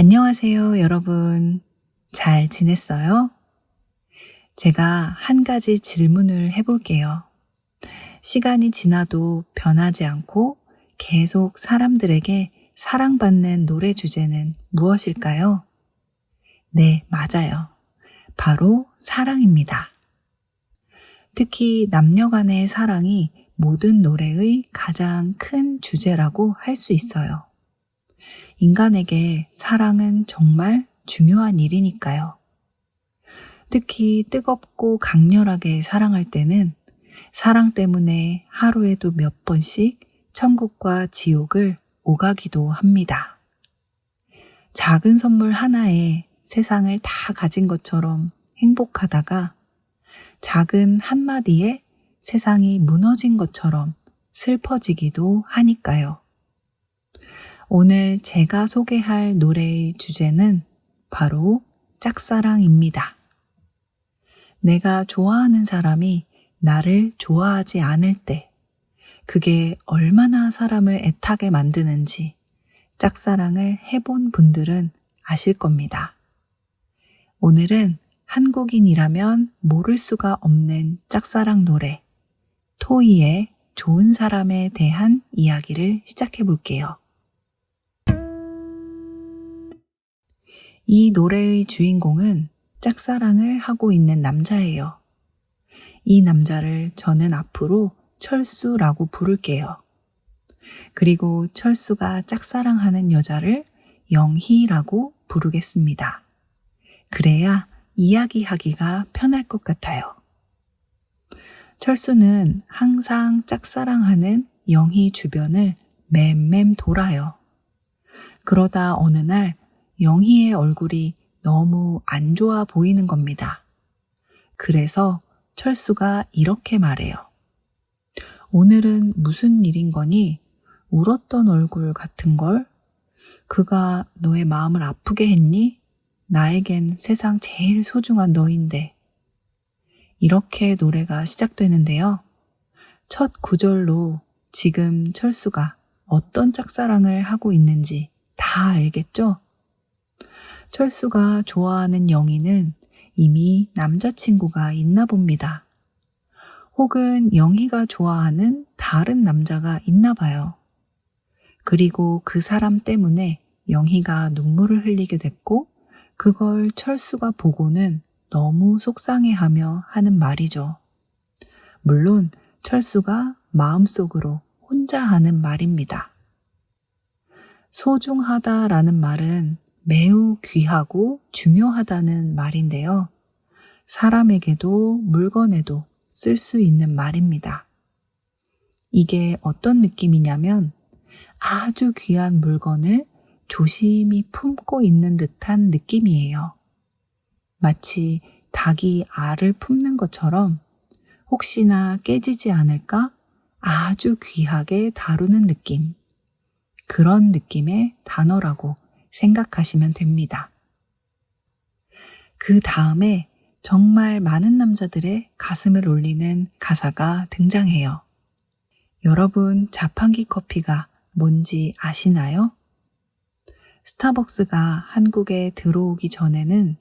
안녕하세요, 여러분. 잘 지냈어요? 제가 한 가지 질문을 해볼게요. 시간이 지나도 변하지 않고 계속 사람들에게 사랑받는 노래 주제는 무엇일까요? 네, 맞아요. 바로 사랑입니다. 특히 남녀 간의 사랑이 모든 노래의 가장 큰 주제라고 할 수 있어요. 인간에게 사랑은 정말 중요한 일이니까요. 특히 뜨겁고 강렬하게 사랑할 때는 사랑 때문에 하루에도 몇 번씩 천국과 지옥을 오가기도 합니다. 작은 선물 하나에 세상을 다 가진 것처럼 행복하다가 작은 한마디에 세상이 무너진 것처럼 슬퍼지기도 하니까요. 오늘 제가 소개할 노래의 주제는 바로 짝사랑입니다. 내가 좋아하는 사람이 나를 좋아하지 않을 때, 그게 얼마나 사람을 애타게 만드는지 짝사랑을 해본 분들은 아실 겁니다. 오늘은 한국인이라면 모를 수가 없는 짝사랑 노래, 토이의 좋은 사람에 대한 이야기를 시작해 볼게요. 이 노래의 주인공은 짝사랑을 하고 있는 남자예요. 이 남자를 저는 앞으로 철수라고 부를게요. 그리고 철수가 짝사랑하는 여자를 영희라고 부르겠습니다. 그래야 이야기하기가 편할 것 같아요. 철수는 항상 짝사랑하는 영희 주변을 맴맴 돌아요. 그러다 어느 날 영희의 얼굴이 너무 안 좋아 보이는 겁니다. 그래서 철수가 이렇게 말해요. 오늘은 무슨 일인 거니? 울었던 얼굴 같은 걸? 그가 너의 마음을 아프게 했니? 나에겐 세상 제일 소중한 너인데. 이렇게 노래가 시작되는데요. 첫 구절로 지금 철수가 어떤 짝사랑을 하고 있는지 다 알겠죠? 철수가 좋아하는 영희는 이미 남자친구가 있나 봅니다. 혹은 영희가 좋아하는 다른 남자가 있나 봐요. 그리고 그 사람 때문에 영희가 눈물을 흘리게 됐고 그걸 철수가 보고는 너무 속상해하며 하는 말이죠. 물론 철수가 마음속으로 혼자 하는 말입니다. 소중하다라는 말은 매우 귀하고 중요하다는 말인데요. 사람에게도 물건에도 쓸 수 있는 말입니다. 이게 어떤 느낌이냐면 아주 귀한 물건을 조심히 품고 있는 듯한 느낌이에요. 마치 닭이 알을 품는 것처럼 혹시나 깨지지 않을까 아주 귀하게 다루는 느낌. 그런 느낌의 단어라고 생각하시면 됩니다. 그 다음에 정말 많은 남자들의 가슴을 울리는 가사가 등장해요. 여러분, 자판기 커피가 뭔지 아시나요? 스타벅스가 한국에 들어오기 전에는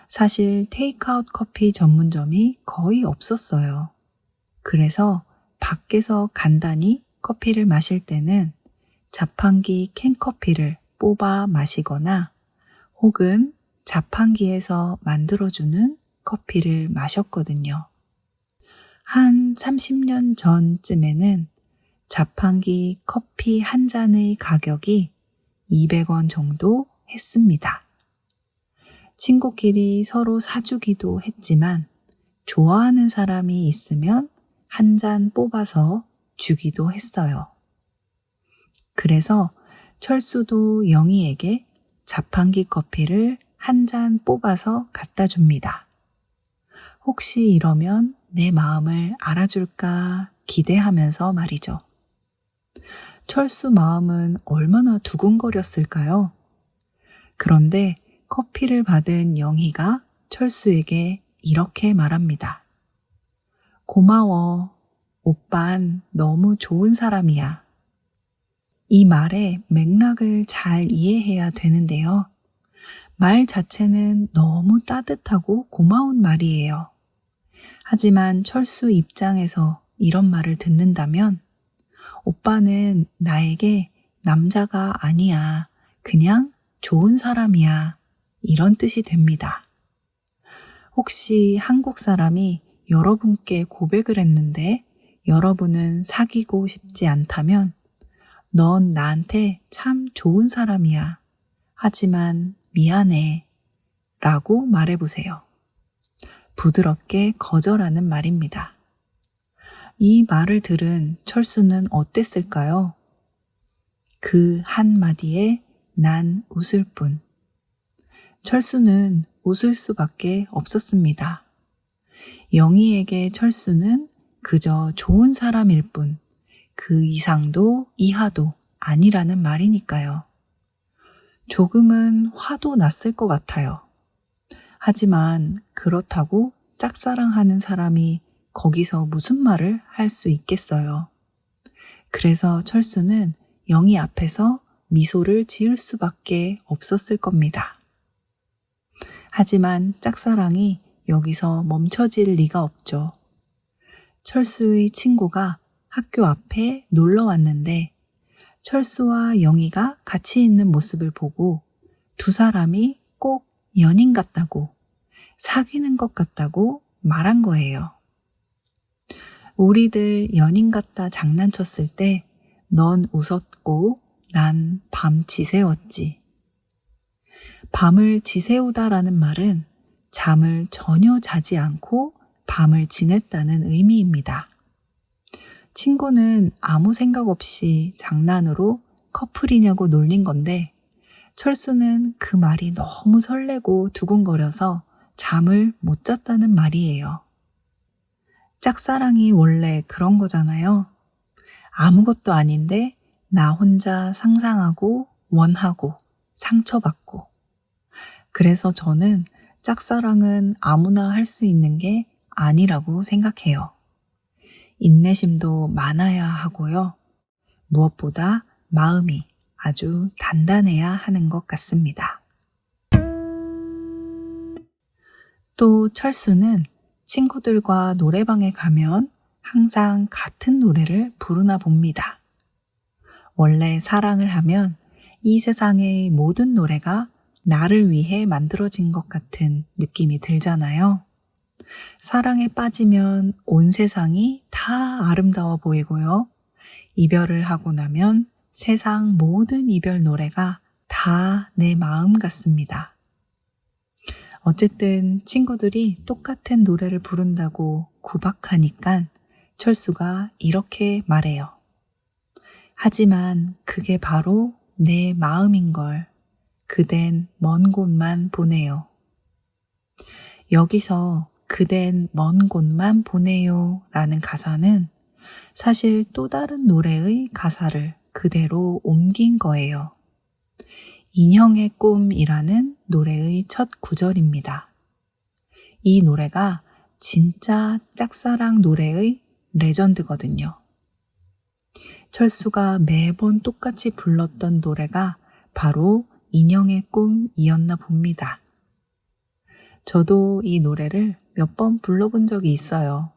사실 테이크아웃 커피 전문점이 거의 없었어요. 그래서 밖에서 간단히 커피를 마실 때는 자판기 캔커피를 뽑아 마시거나 혹은 자판기에서 만들어주는 커피를 마셨거든요. 한 30년 전쯤에는 자판기 커피 한 잔의 가격이 200원 정도 했습니다. 친구끼리 서로 사주기도 했지만 좋아하는 사람이 있으면 한 잔 뽑아서 주기도 했어요. 그래서 철수도 영희에게 자판기 커피를 한 잔 뽑아서 갖다 줍니다. 혹시 이러면 내 마음을 알아줄까 기대하면서 말이죠. 철수 마음은 얼마나 두근거렸을까요? 그런데 커피를 받은 영희가 철수에게 이렇게 말합니다. 고마워. 오빤 너무 좋은 사람이야. 이 말의 맥락을 잘 이해해야 되는데요. 말 자체는 너무 따뜻하고 고마운 말이에요. 하지만 철수 입장에서 이런 말을 듣는다면 오빠는 나에게 남자가 아니야. 그냥 좋은 사람이야. 이런 뜻이 됩니다. 혹시 한국 사람이 여러분께 고백을 했는데 여러분은 사귀고 싶지 않다면 넌 나한테 참 좋은 사람이야. 하지만 미안해. 라고 말해보세요. 부드럽게 거절하는 말입니다. 이 말을 들은 철수는 어땠을까요? 그 한마디에 난 웃을 뿐. 철수는 웃을 수밖에 없었습니다. 영희에게 철수는 그저 좋은 사람일 뿐, 그 이상도 이하도 아니라는 말이니까요. 조금은 화도 났을 것 같아요. 하지만 그렇다고 짝사랑하는 사람이 거기서 무슨 말을 할 수 있겠어요. 그래서 철수는 영희 앞에서 미소를 지을 수밖에 없었을 겁니다. 하지만 짝사랑이 여기서 멈춰질 리가 없죠. 철수의 친구가 학교 앞에 놀러 왔는데 철수와 영희가 같이 있는 모습을 보고 두 사람이 꼭 연인 같다고, 사귀는 것 같다고 말한 거예요. 우리들 연인 같다 장난쳤을 때 넌 웃었고 난 밤 지새웠지. 밤을 지새우다라는 말은 잠을 전혀 자지 않고 밤을 지냈다는 의미입니다. 친구는 아무 생각 없이 장난으로 커플이냐고 놀린 건데 철수는 그 말이 너무 설레고 두근거려서 잠을 못 잤다는 말이에요. 짝사랑이 원래 그런 거잖아요. 아무것도 아닌데 나 혼자 상상하고 원하고 상처받고. 그래서 저는 짝사랑은 아무나 할 수 있는 게 아니라고 생각해요. 인내심도 많아야 하고요. 무엇보다 마음이 아주 단단해야 하는 것 같습니다. 또 철수는 친구들과 노래방에 가면 항상 같은 노래를 부르나 봅니다. 원래 사랑을 하면 이 세상의 모든 노래가 나를 위해 만들어진 것 같은 느낌이 들잖아요. 사랑에 빠지면 온 세상이 다 아름다워 보이고요. 이별을 하고 나면 세상 모든 이별 노래가 다 내 마음 같습니다. 어쨌든 친구들이 똑같은 노래를 부른다고 구박하니까 철수가 이렇게 말해요. 하지만 그게 바로 내 마음인걸. 그댄 먼 곳만 보내요. 여기서 그댄 먼 곳만 보내요 라는 가사는 사실 또 다른 노래의 가사를 그대로 옮긴 거예요. 인형의 꿈이라는 노래의 첫 구절입니다. 이 노래가 진짜 짝사랑 노래의 레전드거든요. 철수가 매번 똑같이 불렀던 노래가 바로 인형의 꿈이었나 봅니다. 저도 이 노래를 몇 번 불러본 적이 있어요.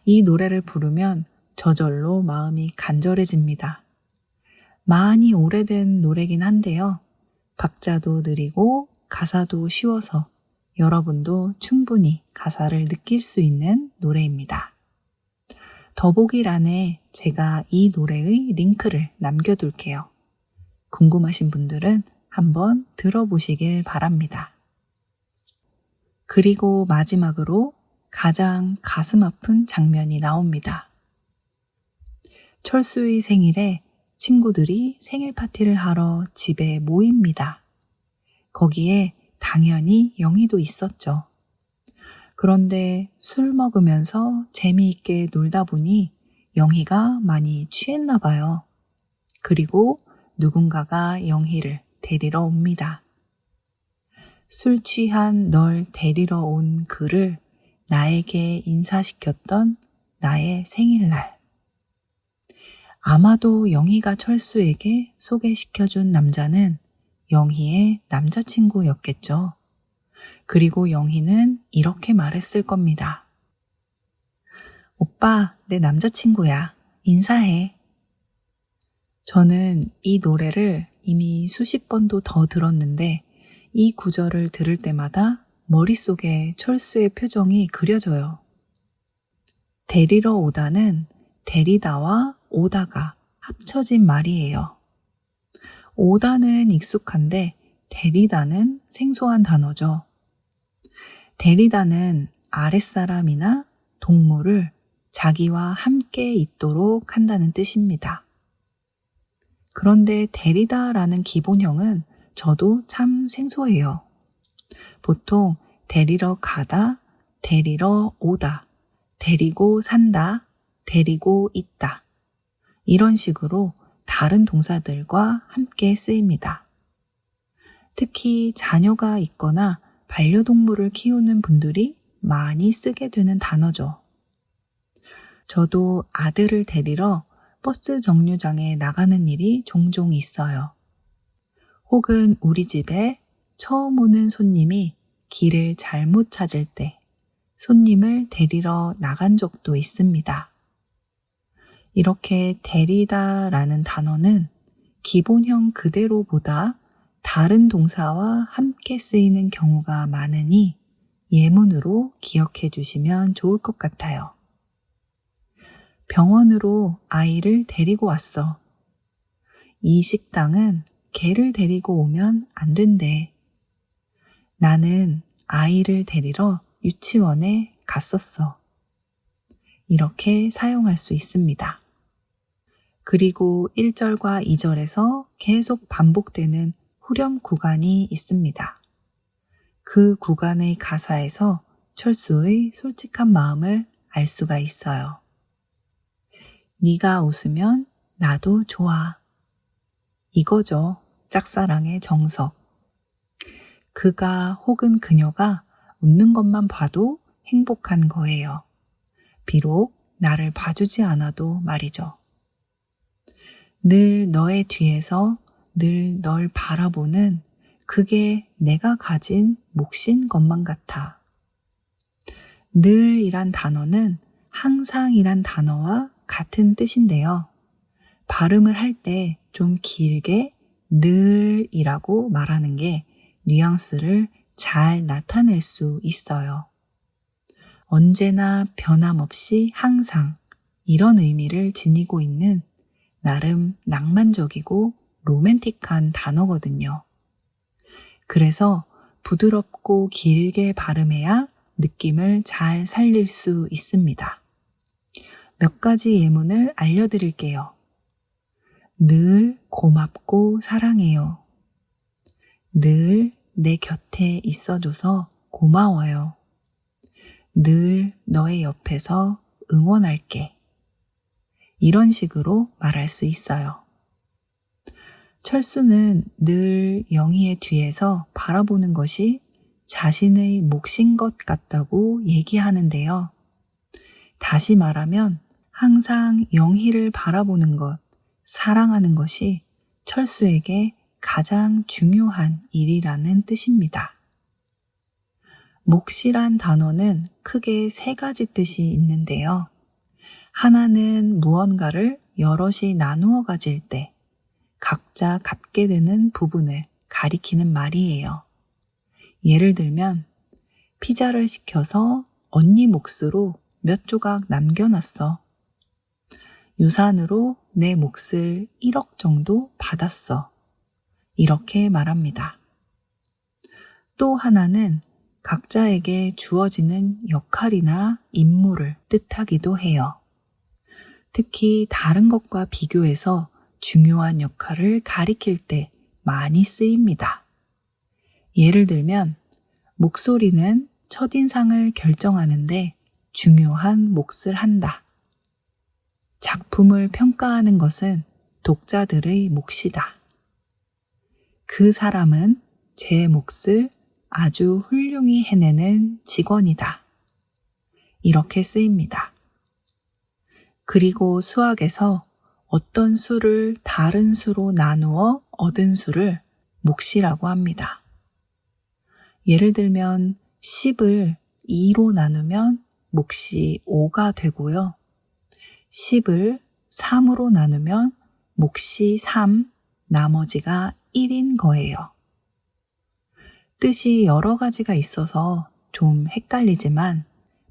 이 노래를 부르면 저절로 마음이 간절해집니다. 많이 오래된 노래긴 한데요. 박자도 느리고 가사도 쉬워서 여러분도 충분히 가사를 느낄 수 있는 노래입니다. 더보기란에 제가 이 노래의 링크를 남겨둘게요. 궁금하신 분들은 한번 들어보시길 바랍니다. 그리고 마지막으로 가장 가슴 아픈 장면이 나옵니다. 철수의 생일에 친구들이 생일 파티를 하러 집에 모입니다. 거기에 당연히 영희도 있었죠. 그런데 술 먹으면서 재미있게 놀다 보니 영희가 많이 취했나 봐요. 그리고 누군가가 영희를 데리러 옵니다. 술 취한 널 데리러 온 그를 나에게 인사시켰던 나의 생일날. 아마도 영희가 철수에게 소개시켜준 남자는 영희의 남자친구였겠죠. 그리고 영희는 이렇게 말했을 겁니다. 오빠, 내 남자친구야. 인사해. 저는 이 노래를 이미 수십 번도 더 들었는데 이 구절을 들을 때마다 머릿속에 철수의 표정이 그려져요. 데리러 오다는 데리다와 오다가 합쳐진 말이에요. 오다는 익숙한데 데리다는 생소한 단어죠. 데리다는 아랫사람이나 동물을 자기와 함께 있도록 한다는 뜻입니다. 그런데 데리다라는 기본형은 저도 참 생소해요. 보통 데리러 가다, 데리러 오다, 데리고 산다, 데리고 있다. 이런 식으로 다른 동사들과 함께 쓰입니다. 특히 자녀가 있거나 반려동물을 키우는 분들이 많이 쓰게 되는 단어죠. 저도 아들을 데리러 버스 정류장에 나가는 일이 종종 있어요. 혹은 우리 집에 처음 오는 손님이 길을 잘못 찾을 때 손님을 데리러 나간 적도 있습니다. 이렇게 데리다라는 단어는 기본형 그대로보다 다른 동사와 함께 쓰이는 경우가 많으니 예문으로 기억해 주시면 좋을 것 같아요. 병원으로 아이를 데리고 왔어. 이 식당은 개를 데리고 오면 안 된대. 나는 아이를 데리러 유치원에 갔었어. 이렇게 사용할 수 있습니다. 그리고 1절과 2절에서 계속 반복되는 후렴 구간이 있습니다. 그 구간의 가사에서 철수의 솔직한 마음을 알 수가 있어요. 네가 웃으면 나도 좋아. 이거죠. 짝사랑의 정석. 그가 혹은 그녀가 웃는 것만 봐도 행복한 거예요. 비록 나를 봐주지 않아도 말이죠. 늘 너의 뒤에서 늘 널 바라보는 그게 내가 가진 몫인 것만 같아. 늘이란 단어는 항상이란 단어와 같은 뜻인데요. 발음을 할 때 좀 길게 늘이라고 말하는 게 뉘앙스를 잘 나타낼 수 있어요. 언제나 변함없이 항상 이런 의미를 지니고 있는 나름 낭만적이고 로맨틱한 단어거든요. 그래서 부드럽고 길게 발음해야 느낌을 잘 살릴 수 있습니다. 몇 가지 예문을 알려드릴게요. 늘 고맙고 사랑해요. 늘 내 곁에 있어줘서 고마워요. 늘 너의 옆에서 응원할게. 이런 식으로 말할 수 있어요. 철수는 늘 영희의 뒤에서 바라보는 것이 자신의 몫인 것 같다고 얘기하는데요. 다시 말하면 항상 영희를 바라보는 것, 사랑하는 것이 철수에게 가장 중요한 일이라는 뜻입니다. 몫이란 단어는 크게 세 가지 뜻이 있는데요. 하나는 무언가를 여럿이 나누어 가질 때 각자 갖게 되는 부분을 가리키는 말이에요. 예를 들면 피자를 시켜서 언니 몫으로 몇 조각 남겨놨어. 유산으로 내 몫을 1억 정도 받았어. 이렇게 말합니다. 또 하나는 각자에게 주어지는 역할이나 임무를 뜻하기도 해요. 특히 다른 것과 비교해서 중요한 역할을 가리킬 때 많이 쓰입니다. 예를 들면 목소리는 첫인상을 결정하는데 중요한 몫을 한다. 작품을 평가하는 것은 독자들의 몫이다. 그 사람은 제 몫을 아주 훌륭히 해내는 직원이다. 이렇게 쓰입니다. 그리고 수학에서 어떤 수를 다른 수로 나누어 얻은 수를 몫이라고 합니다. 예를 들면 10을 2로 나누면 몫이 5가 되고요. 10을 3으로 나누면 몫이 3, 나머지가 1인 거예요. 뜻이 여러 가지가 있어서 좀 헷갈리지만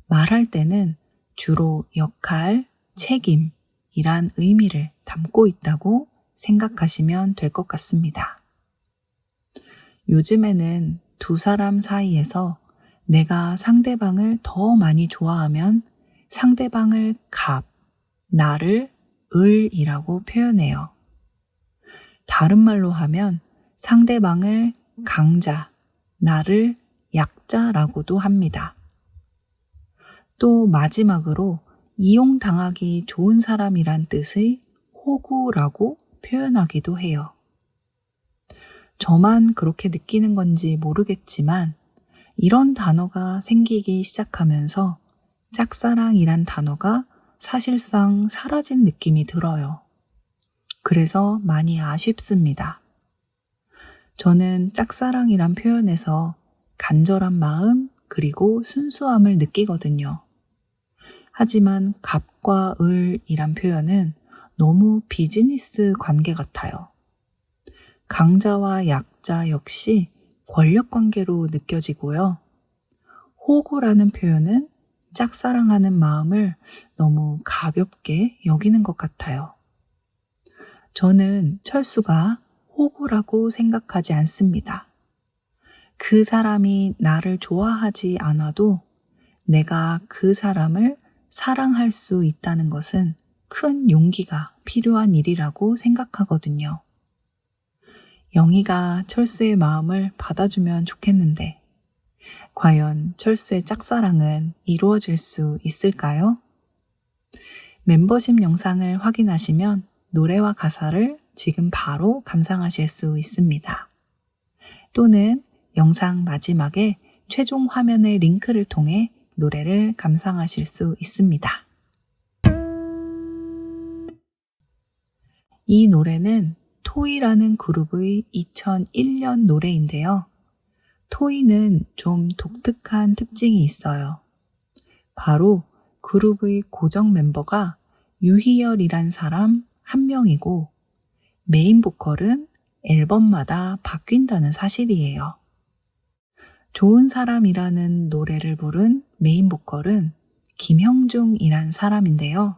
말할 때는 주로 역할, 책임이란 의미를 담고 있다고 생각하시면 될 것 같습니다. 요즘에는 두 사람 사이에서 내가 상대방을 더 많이 좋아하면 상대방을 갑, 나를 을이라고 표현해요. 다른 말로 하면 상대방을 강자, 나를 약자라고도 합니다. 또 마지막으로 이용당하기 좋은 사람이란 뜻의 호구라고 표현하기도 해요. 저만 그렇게 느끼는 건지 모르겠지만 이런 단어가 생기기 시작하면서 짝사랑이란 단어가 사실상 사라진 느낌이 들어요. 그래서 많이 아쉽습니다. 저는 짝사랑이란 표현에서 간절한 마음 그리고 순수함을 느끼거든요. 하지만 갑과 을이란 표현은 너무 비즈니스 관계 같아요. 강자와 약자 역시 권력 관계로 느껴지고요. 호구라는 표현은 짝사랑하는 마음을 너무 가볍게 여기는 것 같아요. 저는 철수가 호구라고 생각하지 않습니다. 그 사람이 나를 좋아하지 않아도 내가 그 사람을 사랑할 수 있다는 것은 큰 용기가 필요한 일이라고 생각하거든요. 영희가 철수의 마음을 받아주면 좋겠는데 과연 철수의 짝사랑은 이루어질 수 있을까요? 멤버십 영상을 확인하시면 노래와 가사를 지금 바로 감상하실 수 있습니다. 또는 영상 마지막에 최종 화면의 링크를 통해 노래를 감상하실 수 있습니다. 이 노래는 토이라는 그룹의 2001년 노래인데요. 토이는 좀 독특한 특징이 있어요. 바로 그룹의 고정 멤버가 유희열이란 사람 한 명이고 메인 보컬은 앨범마다 바뀐다는 사실이에요. 좋은 사람이라는 노래를 부른 메인 보컬은 김형중이란 사람인데요.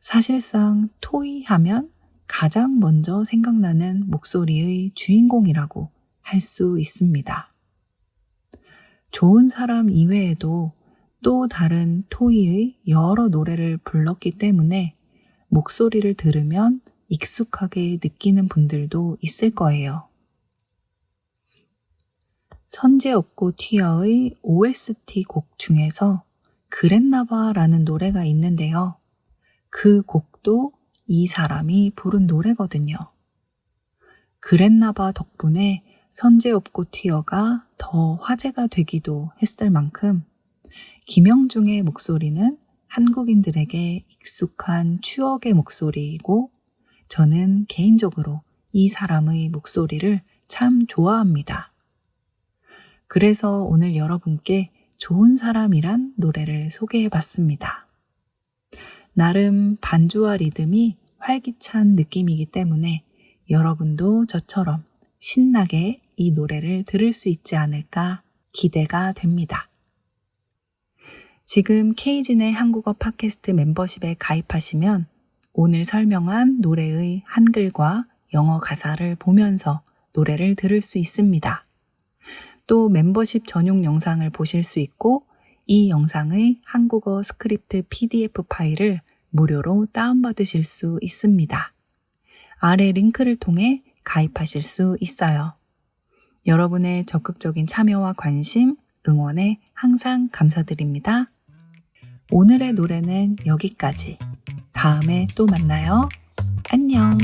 사실상 토이 하면 가장 먼저 생각나는 목소리의 주인공이라고 할 수 있습니다. 좋은 사람 이외에도 또 다른 토이의 여러 노래를 불렀기 때문에 목소리를 들으면 익숙하게 느끼는 분들도 있을 거예요. 선제없고 튀어의 OST 곡 중에서 그랬나봐 라는 노래가 있는데요. 그 곡도 이 사람이 부른 노래거든요. 그랬나봐 덕분에 선제없고 튀어가 더 화제가 되기도 했을 만큼 김영중의 목소리는 한국인들에게 익숙한 추억의 목소리이고 저는 개인적으로 이 사람의 목소리를 참 좋아합니다. 그래서 오늘 여러분께 좋은 사람이란 노래를 소개해봤습니다. 나름 반주와 리듬이 활기찬 느낌이기 때문에 여러분도 저처럼 신나게 이 노래를 들을 수 있지 않을까 기대가 됩니다. 지금 K진의 한국어 팟캐스트 멤버십에 가입하시면 오늘 설명한 노래의 한글과 영어 가사를 보면서 노래를 들을 수 있습니다. 또 멤버십 전용 영상을 보실 수 있고 이 영상의 한국어 스크립트 PDF 파일을 무료로 다운받으실 수 있습니다. 아래 링크를 통해 가입하실 수 있어요. 여러분의 적극적인 참여와 관심, 응원에 항상 감사드립니다. 오늘의 노래는 여기까지. 다음에 또 만나요. 안녕.